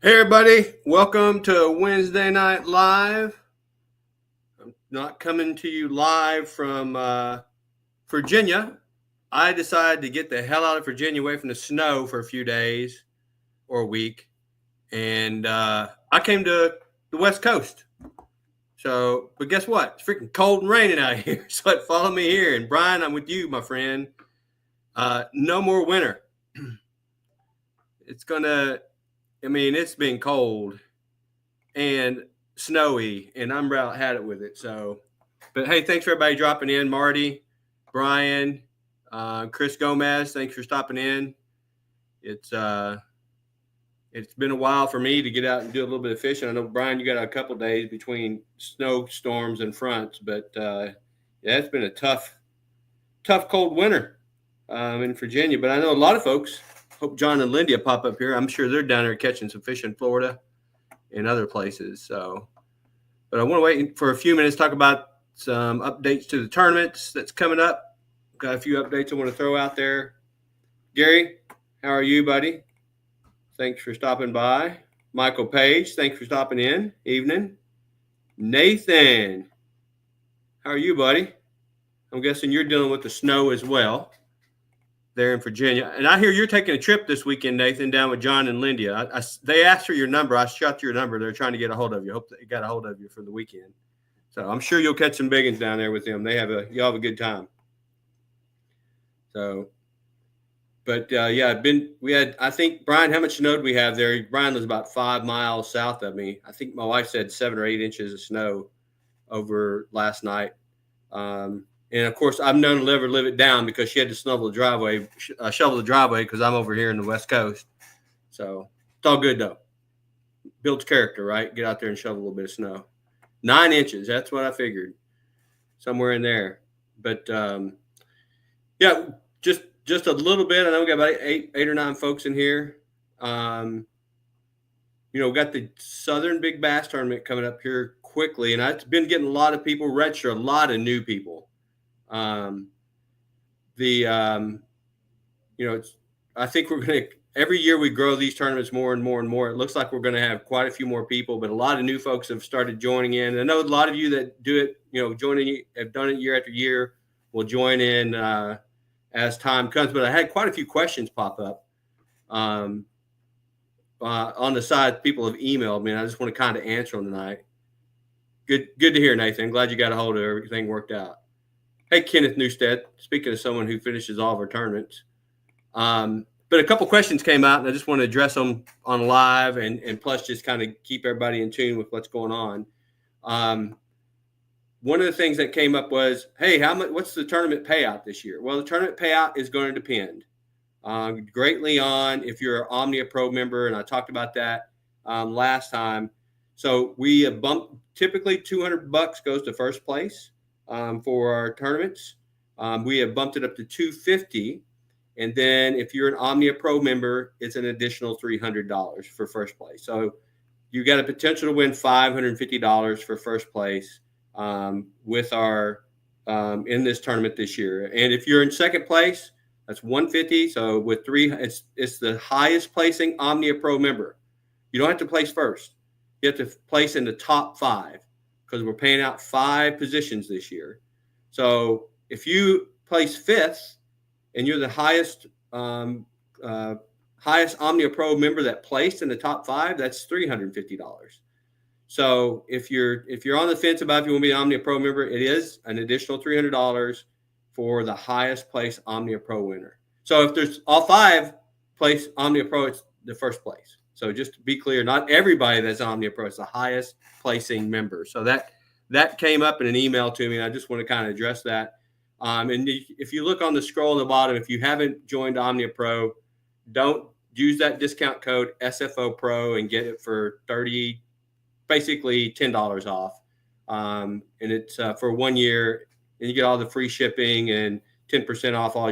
Hey everybody, welcome to Wednesday Night Live. I'm not coming to you live from Virginia. I decided to get the hell out of Virginia away from the snow for a few days or a week. And I came to the West Coast. But guess what? It's freaking cold and raining out here. So follow me here. And Brian, I'm with you, my friend. No more winter. It's been cold and snowy, and I'm about had it with it. But hey, thanks for everybody dropping in. Marty, Brian, Chris Gomez, thanks for stopping in. It's been a while for me to get out and do a little bit of fishing. I know, Brian, you got a couple days between snowstorms and fronts, but it's been a tough cold winter in Virginia. But I know a lot of folks hope John and Lindy pop up here. I'm sure they're down there catching some fish in Florida and other places. But I want to wait for a few minutes to talk about some updates to the tournaments that's coming up. Got a few updates I want to throw out there. Gary, how are you, buddy? Thanks for stopping by. Michael Page, thanks for stopping in. Evening. Nathan, how are you, buddy? I'm guessing you're dealing with the snow as well there in Virginia. And I hear you're taking a trip this weekend, Nathan, down with John and Lindy. They asked for your number. I shot your number. They're trying to get a hold of you. Hope they got a hold of you for the weekend. So I'm sure you'll catch some big ones down there with them. Y'all have a good time. I think, Brian, how much snow did we have there? Brian was about 5 miles south of me. I think my wife said 7 or 8 inches of snow over last night. And of course, I've known to live it down because she had to shovel the driveway because I'm over here in the West Coast. So it's all good though. Builds character, right? Get out there and shovel a little bit of snow. 9 inches. That's what I figured. Somewhere in there. But just a little bit. I know we got about eight or nine folks in here. We got the Southern Big Bass Tournament coming up here quickly, and I've been getting a lot of people register, a lot of new people. I think we're going to, every year we grow these tournaments more and more and more. It looks like we're going to have quite a few more people, but a lot of new folks have started joining in. And I know a lot of you that do it, have done it year after year, will join in as time comes. But I had quite a few questions pop up on the side. People have emailed me, and I just want to kind of answer them tonight. Good to hear, Nathan. Glad you got a hold of everything worked out. Hey, Kenneth Newstead, speaking of someone who finishes all of our tournaments. But a couple questions came out, and I just want to address them on live and plus just kind of keep everybody in tune with what's going on. One of the things that came up was, hey, what's the tournament payout this year? Well, the tournament payout is going to depend greatly on if you're an Omnia Pro member, and I talked about that last time. So we have bumped, typically $200 goes to first place for our tournaments. We have bumped it up to $250. And then if you're an Omnia Pro member, it's an additional $300 for first place. So you got a potential to win $550 for first place with our in this tournament this year. And if you're in second place, that's $150. So with it's the highest placing Omnia Pro member. You don't have to place first. You have to place in the top 5 because we're paying out 5 positions this year. So if you place 5th and you're the highest Omnia Pro member that placed in the top 5, that's $350. So if you're on the fence about if you want to be an Omnia Pro member, it is an additional $300 for the highest place Omnia Pro winner. So if there's all 5 place Omnia Pro, it's the first place. So just to be clear, not everybody that's Omnia Pro is the highest placing member. So that came up in an email to me, and I just want to kind of address that. And if you look on the scroll on the bottom, if you haven't joined Omnia Pro, don't use that discount code SFO Pro and get it for basically $10 off. And it's for 1 year, and you get all the free shipping and 10% off all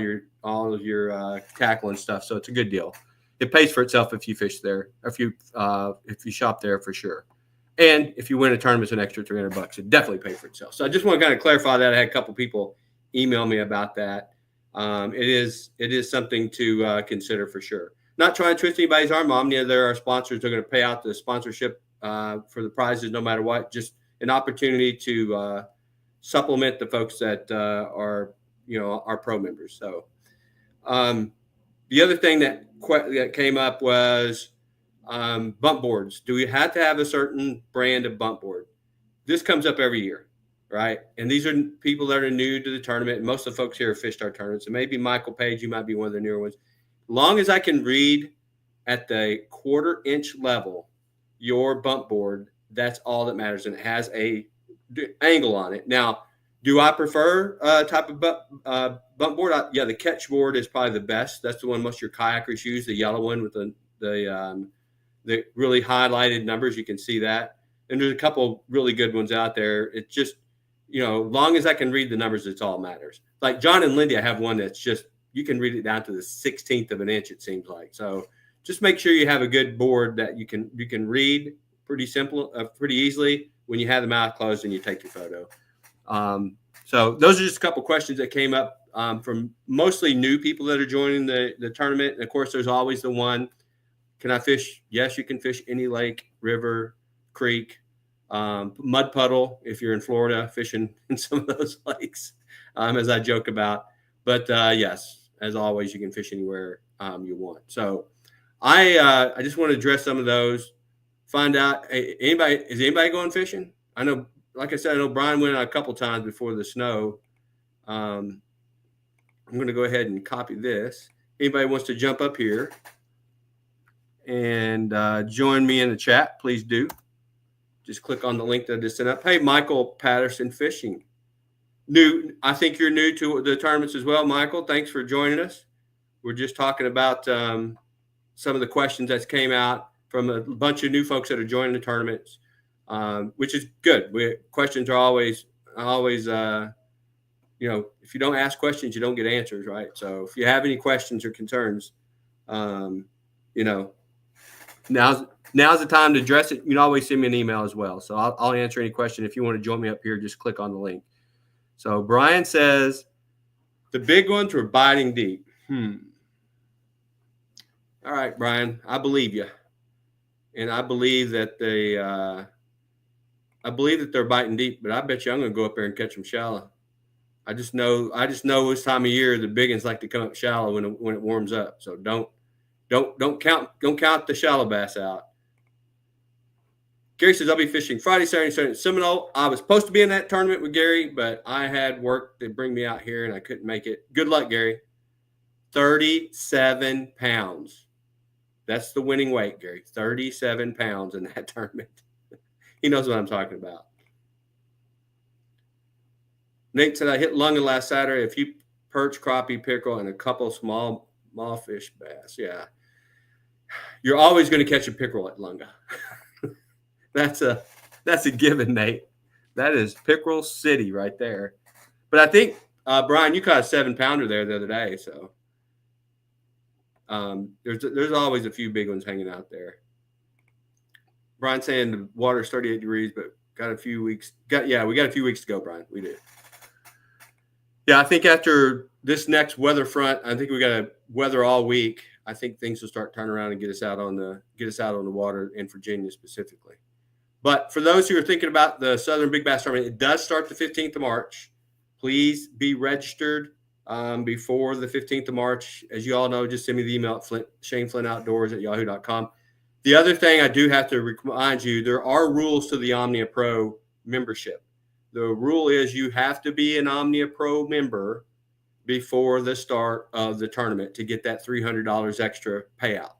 of your tackle and stuff. So it's a good deal. It pays for itself if you fish there, if you shop there for sure. And if you win a tournament, it's an extra $300. It definitely pays for itself. So I just want to kind of clarify that. I had a couple people email me about that. It is something to consider for sure. not trying to twist anybody's arm. Omnia, they're our sponsors. They're going to pay out the sponsorship for the prizes no matter what. Just an opportunity to supplement the folks that are, our pro members. So the other thing that came up was bump boards. Do we have to have a certain brand of bump board? This comes up every year, right? And these are people that are new to the tournament. And most of the folks here have fished our tournament. So maybe Michael Page, you might be one of the newer ones. Long as I can read at the 1/4 inch level your bump board, that's all that matters. And it has a angle on it. Now, do I prefer a type of bump board? Yeah, the catch board is probably the best. That's the one most of your kayakers use, the yellow one with the really highlighted numbers. You can see that. And there's a couple really good ones out there. It's just, long as I can read the numbers, it's all matters. Like John and Lindy, I have one that's just, you can read it down to the 1/16 of an inch, it seems like. So just make sure you have a good board that you can read pretty easily when you have the mouth closed and you take your photo. So those are just a couple questions that came up from mostly new people that are joining the tournament. And of course, there's always the one, can I fish? Yes, you can fish any lake, river, creek, mud puddle if you're in Florida fishing in some of those lakes, as I joke about. But yes, as always, you can fish anywhere you want. So I just want to address some of those. Find out, is anybody going fishing? I know, like I said, I know Brian went out a couple times before the snow. I'm going to go ahead and copy this. Anybody wants to jump up here and join me in the chat, please do. Just click on the link that I just sent up. Hey, Michael Patterson Fishing. I think you're new to the tournaments as well, Michael. Thanks for joining us. We're just talking about some of the questions that came out from a bunch of new folks that are joining the tournaments, which is good. Questions are always, if you don't ask questions, you don't get answers, right? So if you have any questions or concerns, now's the time to address it. You can always send me an email as well. So I'll answer any question. If you want to join me up here, just click on the link. So Brian says the big ones were biting deep. All right, Brian, I believe you. And I believe that they're biting deep, but I bet you I'm going to go up there and catch them shallow. I just know this time of year the big ones like to come up shallow when it warms up. So don't count the shallow bass out. Gary says I'll be fishing Friday, Saturday, Sunday at Seminole. I was supposed to be in that tournament with Gary, but I had work to bring me out here and I couldn't make it. Good luck, Gary. 37 pounds. That's the winning weight, Gary. 37 pounds in that tournament. He knows what I'm talking about. Nate said I hit Lunga last Saturday, a few perch, crappie, pickerel, and a couple small fish bass. Yeah. You're always going to catch a pickerel at Lunga. That's a given, Nate. That is pickerel city right there. But I think, Brian, you caught a 7-pounder there the other day. So there's always a few big ones hanging out there. Brian saying the water's 38 degrees, but got a few weeks. We got a few weeks to go, Brian. We do. Yeah, I think after this next weather front, I think we got to weather all week. I think things will start turning around and get us out on the water in Virginia specifically. But for those who are thinking about the Southern Big Bass Tournament, it does start the 15th of March. Please be registered before the 15th of March. As you all know, just send me the email at ShaneFlynnOutdoors@yahoo.com. The other thing I do have to remind you, there are rules to the Omnia Pro membership. The rule is you have to be an Omnia Pro member before the start of the tournament to get that $300 extra payout.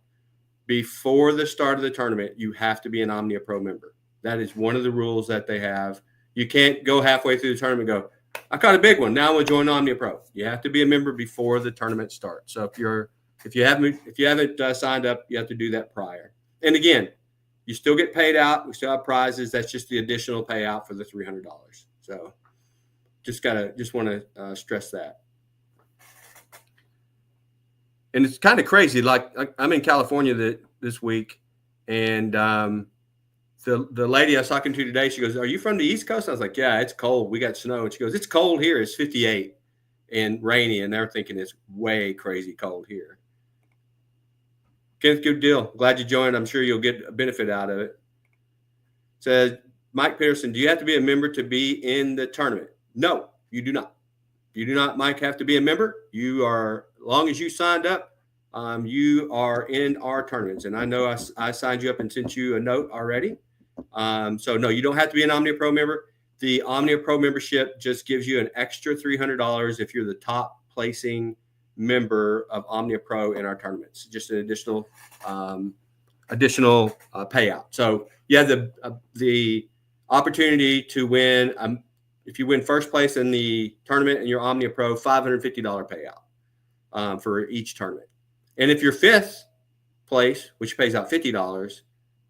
Before the start of the tournament, you have to be an Omnia Pro member. That is one of the rules that they have. You can't go halfway through the tournament and go, I caught a big one. Now I'm going to join Omnia Pro. You have to be a member before the tournament starts. So if you haven't signed up, you have to do that prior. And again, you still get paid out. We still have prizes. That's just the additional payout for the $300. So just want to stress that. And it's kind of crazy. Like I'm in California this week, and the lady I was talking to today, she goes, "Are you from the East Coast?" I was like, "Yeah, it's cold. We got snow." And she goes, "It's cold here. It's 58 and rainy." And they're thinking it's way crazy cold here. Kenneth, good deal. Glad you joined. I'm sure you'll get a benefit out of it. Says Mike Peterson, do you have to be a member to be in the tournament? No, you do not. You do not, Mike, have to be a member. You are, as long as you signed up, you are in our tournaments. And I know I signed you up and sent you a note already. So no, you don't have to be an Omnia Pro member. The Omnia Pro membership just gives you an extra $300 if you're the top placing member of Omnia Pro in our tournaments. Just an additional payout. So you have the opportunity to win. If you win first place in the tournament and you're Omnia Pro, $550 payout for each tournament. And if you're fifth place, which pays out $50,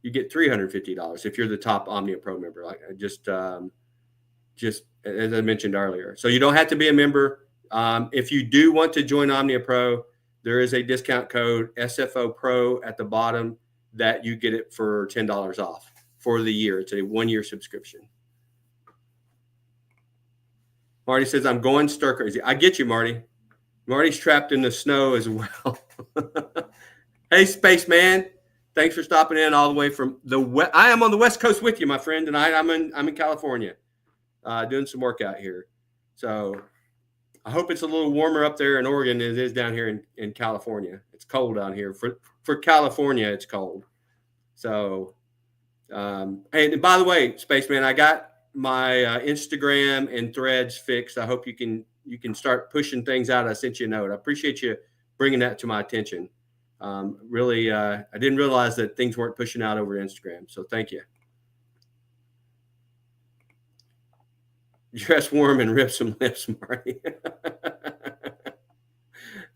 you get $350 if you're the top Omnia Pro member. Like just as I mentioned earlier. So you don't have to be a member. If you do want to join Omnia Pro, there is a discount code SFO Pro at the bottom that you get it for $10 off for the year. It's a 1-year subscription. Marty says, I'm going stir crazy. I get you, Marty. Marty's trapped in the snow as well. Hey, Spaceman. Thanks for stopping in all the way from the west. I am on the West Coast with you, my friend. Tonight I'm in California, doing some work out here. So I hope it's a little warmer up there in Oregon than it is down here in California. It's cold down here. For California, it's cold. So, hey, and by the way, Spaceman, I got my Instagram and Threads fixed. I hope you can start pushing things out. I sent you a note. I appreciate you bringing that to my attention. Really, I didn't realize that things weren't pushing out over Instagram. So thank you. Dress warm and rip some lips, Marty.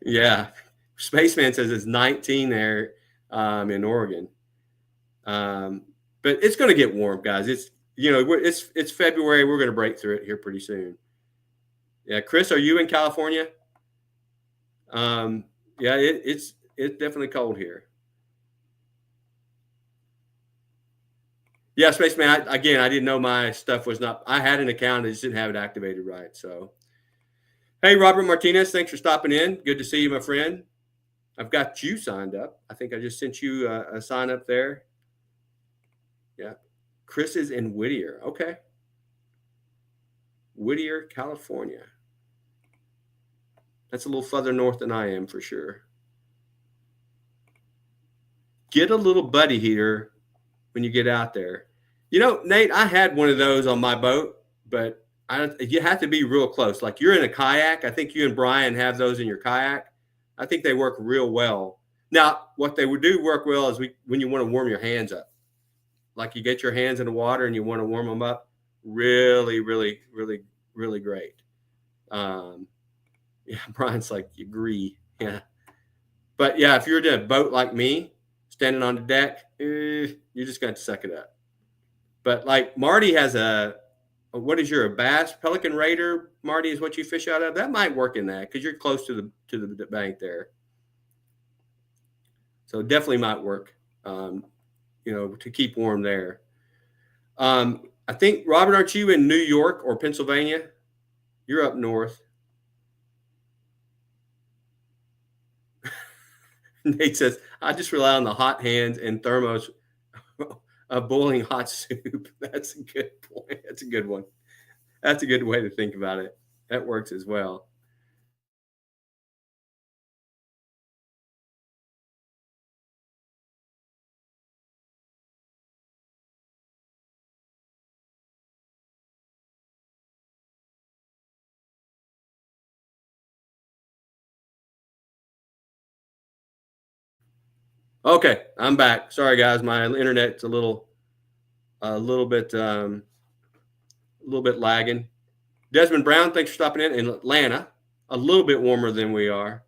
Yeah. Spaceman says it's 19 there in Oregon. But it's going to get warm, guys. It's February. We're going to break through it here pretty soon. Yeah. Chris, are you in California? Yeah, it's definitely cold here. Yeah, Spaceman, I didn't know my stuff was not – I had an account. I just didn't have it activated right. So, hey, Robert Martinez, thanks for stopping in. Good to see you, my friend. I've got you signed up. I think I just sent you a sign up there. Yeah. Chris is in Whittier. Okay. Whittier, California. That's a little further north than I am for sure. Get a little buddy heater when you get out there. You know, Nate, I had one of those on my boat, but you have to be real close. Like you're in a kayak. I think you and Brian have those in your kayak. I think they work real well. Now, what they would do work well is when you want to warm your hands up. Like you get your hands in the water and you want to warm them up. Really, really, really, really great. Yeah, Brian's like, you agree. Yeah. But yeah, if you're in a boat like me, standing on the deck, you're just going to suck it up. But like Marty has a bass? Pelican Raider, Marty, is what you fish out of? That might work in that because you're close to the bank there. So it definitely might work, to keep warm there. I think, Robert, aren't you in New York or Pennsylvania? You're up north. Nate says, I just rely on the hot hands and thermos of boiling hot soup. That's a good point. That's a good one. That's a good way to think about it. That works as well. Okay, I'm back. Sorry, guys. My internet's a little bit lagging. Desmond Brown, thanks for stopping in Atlanta. A little bit warmer than we are.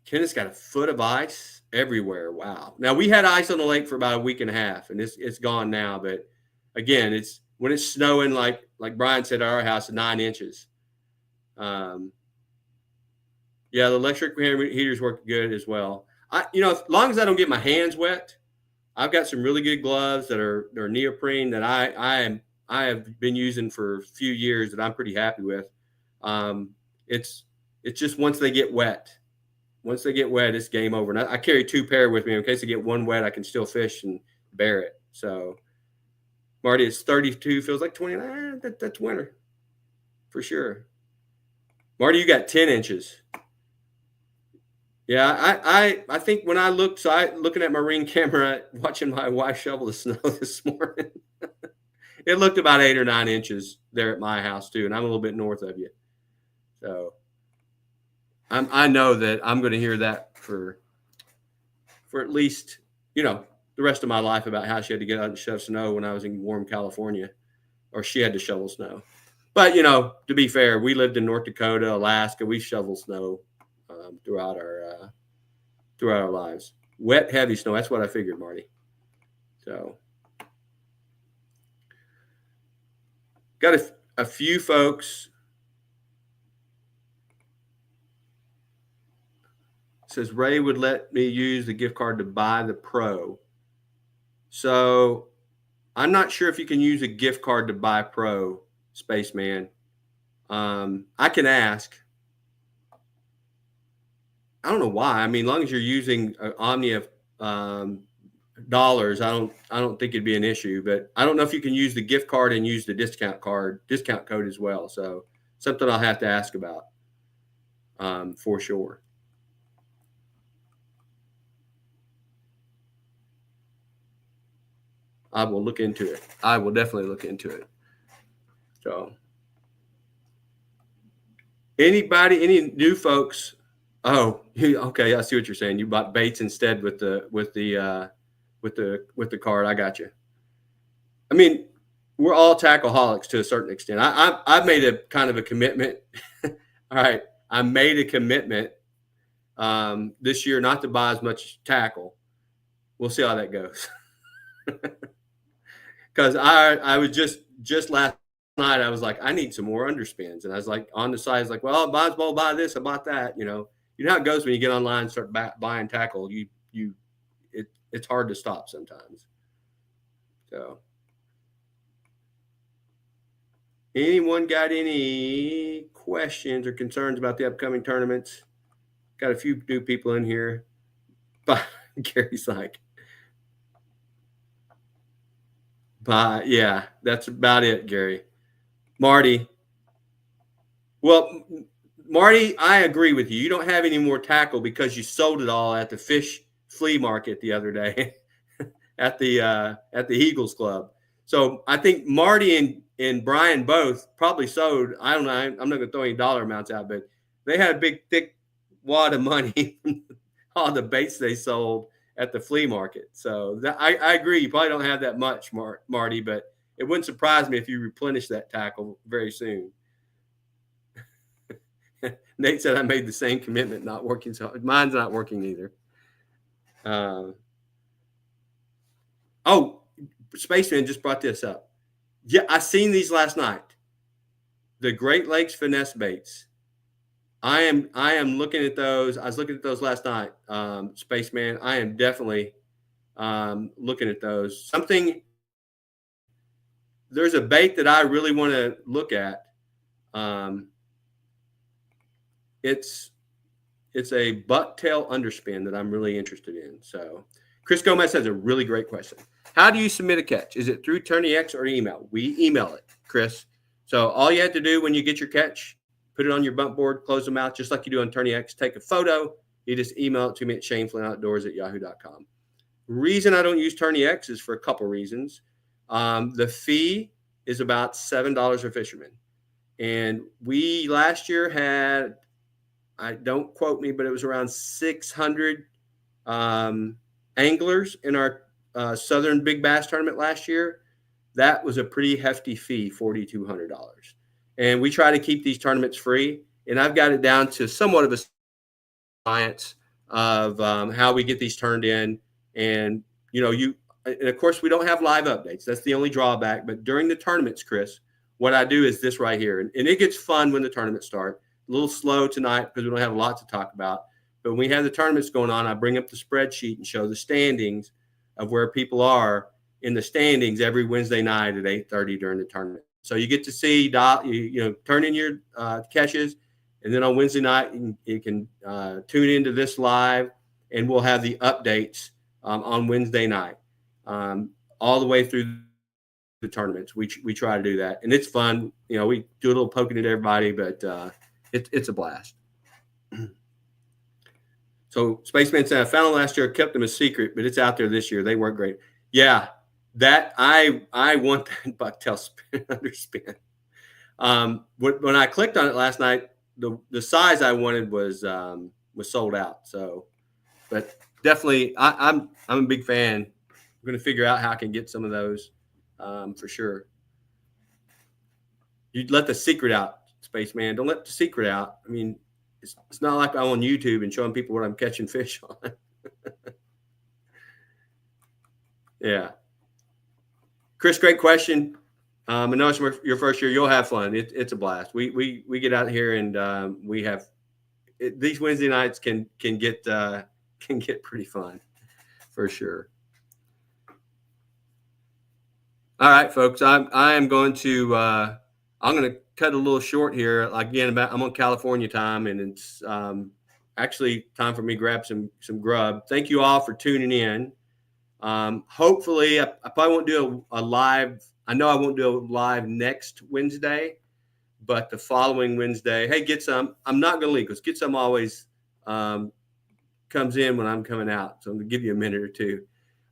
Kenneth's got a foot of ice everywhere. Wow. Now we had ice on the lake for about a week and a half, and it's gone now. But again, it's when it's snowing, like Brian said at our house, 9 inches. Yeah, the electric heaters work good as well. As long as I don't get my hands wet, I've got some really good gloves that are neoprene that I have been using for a few years that I'm pretty happy with. It's just once they get wet, once they get wet, it's game over. And I carry 2 pair with me in case I get one wet. I can still fish and bear it. So, Marty, it's 32. Feels like 29. That's winter for sure. Marty, you got 10 inches. Yeah, I think when I looked, looking at my Ring camera, watching my wife shovel the snow this morning, it looked about 8 or 9 inches there at my house too, and I'm a little bit north of you. So I know that I'm going to hear that for at least, the rest of my life about how she had to get out and shove snow when I was in warm California, or she had to shovel snow. But, to be fair, we lived in North Dakota, Alaska. We shoveled snow throughout our lives. Wet, heavy snow. That's what I figured, Marty. So, got a few folks. Says Ray would let me use the gift card to buy the Pro. So, I'm not sure if you can use a gift card to buy Pro, Spaceman. I can ask. I don't know why. I mean, as long as you're using Omnia dollars, I don't think it'd be an issue. But I don't know if you can use the gift card and use the discount code as well. So something I'll have to ask about for sure. I will look into it. I will definitely look into it. So, any new folks? Oh, okay. I see what you're saying. You bought baits instead with the card. I got you. I mean, we're all tackleaholics to a certain extent. I've made a kind of a commitment. All right, I made a commitment this year not to buy as much tackle. We'll see how that goes. Because I was just last night, I was like, I need some more underspins, and I was like on the side, I was like, well, I might as well buy this, I bought that. You know how it goes when you get online and start buying tackle. It's hard to stop sometimes. So, anyone got any questions or concerns about the upcoming tournaments? Got a few new people in here, but Gary's like, yeah, that's about it, Gary. Marty. Well, Marty, I agree with you. You don't have any more tackle because you sold it all at the fish flea market the other day at the Eagles Club. So I think Marty and Brian both probably sold. I don't know. I'm not going to throw any dollar amounts out, but they had a big, thick wad of money from all the baits they sold at the flea market. So I agree. You probably don't have that much, Marty, but it wouldn't surprise me if you replenish that tackle very soon. Nate said I made the same commitment, not working. So mine's not working either. Spaceman just brought this up. Yeah, I seen these last night. The Great Lakes finesse baits. I am looking at those. I was looking at those last night, Spaceman. I am definitely looking at those. There's a bait that I really want to look at. It's a bucktail underspin that I'm really interested in. So Chris Gomez has a really great question. How do you submit a catch? Is it through TourneyX or email? We email it, Chris. So all you have to do when you get your catch, put it on your bump board, close them out just like you do on TourneyX. Take a photo. You just email it to me at ShaneFlynnOutdoors@yahoo.com. Reason I don't use TourneyX is for a couple reasons. The fee is about $7 a fisherman. And we last year had, don't quote me, but it was around 600 anglers in our Southern Big Bass tournament last year. That was a pretty hefty fee, $4,200. And we try to keep these tournaments free. And I've got it down to somewhat of a science of how we get these turned in. And, and of course, we don't have live updates. That's the only drawback. But during the tournaments, Chris, what I do is this right here. And it gets fun when the tournaments start. A little slow tonight because we don't have a lot to talk about. But when we have the tournaments going on, I bring up the spreadsheet and show the standings of where people are in the standings every Wednesday night at 8:30 during the tournament. So you get to see, turn in your catches, And then on Wednesday night, you can tune into this live, and we'll have the updates on Wednesday night all the way through the tournaments. We try to do that, and it's fun. We do a little poking at everybody, but it's a blast. So Spaceman said, I found them last year, kept them a secret, but it's out there this year. They work great. Yeah, that I want that bucktail spin underspin. When I clicked on it last night, the size I wanted was sold out. So, but definitely, I'm a big fan. I'm going to figure out how I can get some of those for sure. You let the secret out, Spaceman. Don't let the secret out. I mean, it's not like I'm on YouTube and showing people what I'm catching fish on. Yeah. Chris, great question. I know it's your first year. You'll have fun. It's a blast. We get out here and we have these Wednesday nights can get pretty fun for sure. All right, folks. I am going to I'm going to cut a little short here. Again, I'm on California time, and it's actually time for me to grab some grub. Thank you all for tuning in. Hopefully, I probably won't do a live. I know I won't do a live next Wednesday, but the following Wednesday, hey, get some. I'm not going to leave because get some always comes in when I'm coming out. So I'm going to give you a minute or two.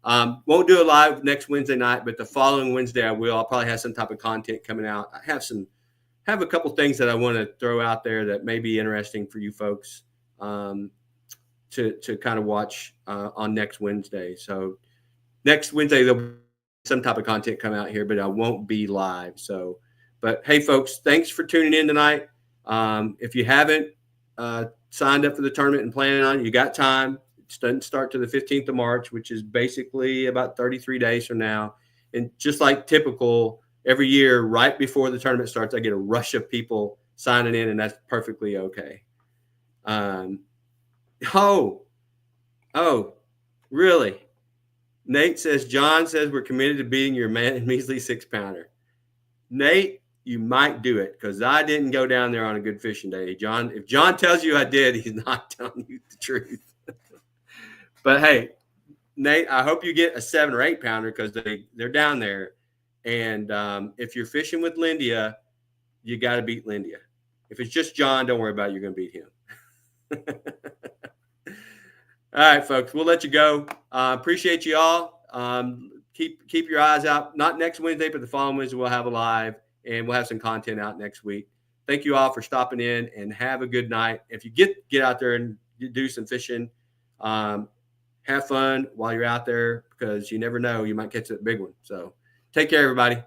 Won't do a live next Wednesday night, but the following Wednesday I will. I'll probably have some type of content coming out. I have a couple things that I want to throw out there that may be interesting for you folks to kind of watch on next Wednesday. So next Wednesday there'll be some type of content come out here, but I won't be live. So, but hey, folks, thanks for tuning in tonight. If you haven't signed up for the tournament and planning on it, you got time. It doesn't start to the 15th of March, which is basically about 33 days from now. And just like typical, every year, right before the tournament starts, I get a rush of people signing in, and that's perfectly okay. Oh, really? Nate says, John says we're committed to beating your man measly 6-pounder. Nate, you might do it because I didn't go down there on a good fishing day. John, if John tells you I did, he's not telling you the truth. But hey, Nate, I hope you get a 7 or 8-pounder because they're down there. And if you're fishing with Lindia, you got to beat Lindia. If it's just John, don't worry about it. You're going to beat him. All right, folks, we'll let you go. Appreciate you all. Keep your eyes out. Not next Wednesday, but the following Wednesday we'll have a live, and we'll have some content out next week. Thank you all for stopping in, and have a good night. If you get out there and do some fishing, have fun while you're out there because you never know, you might catch that big one. So take care, everybody.